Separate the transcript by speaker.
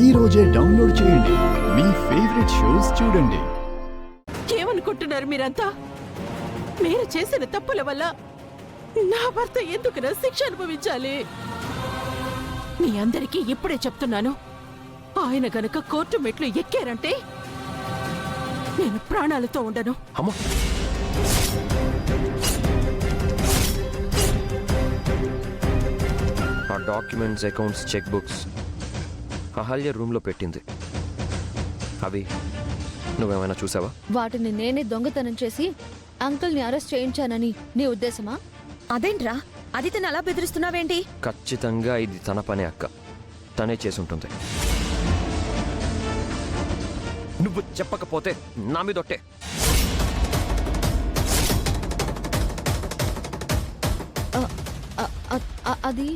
Speaker 1: ఈ రోజే డౌన్లోడ్ చేయండి మీ ఫేవరెట్ షోస్ చూడండి.
Speaker 2: ఏమనుకుంటున్నారు మీరంతా? మీరు చేసిన తప్పుల వల్ల నా భర్త ఎందుకు శిక్ష అనుభవించాలి? మీ అందరికీ ఇప్పుడే చెప్తున్నాను, ఆయన గనక కోర్టు మెట్లు ఎక్కారంటే నేను ప్రాణాలతో ఉండను.
Speaker 3: ఆ documents, accounts, cheque books Ahalya రూమ్లో పెట్టింది. అవి నువ్వేమైనా చూసావా?
Speaker 4: వాటిని నేనే దొంగతనం చేసి అంకుల్ని అరెస్ట్ చేయించానని నీ ఉద్దేశమా?
Speaker 5: అదేంట్రా, అది తను అలా బెదిరిస్తున్నావేంటి?
Speaker 3: ఖచ్చితంగా ఇది తన పనే అక్క, తనే చేసుంటుంది. నువ్వు చెప్పకపోతే నా మీదొట్టే.
Speaker 4: అది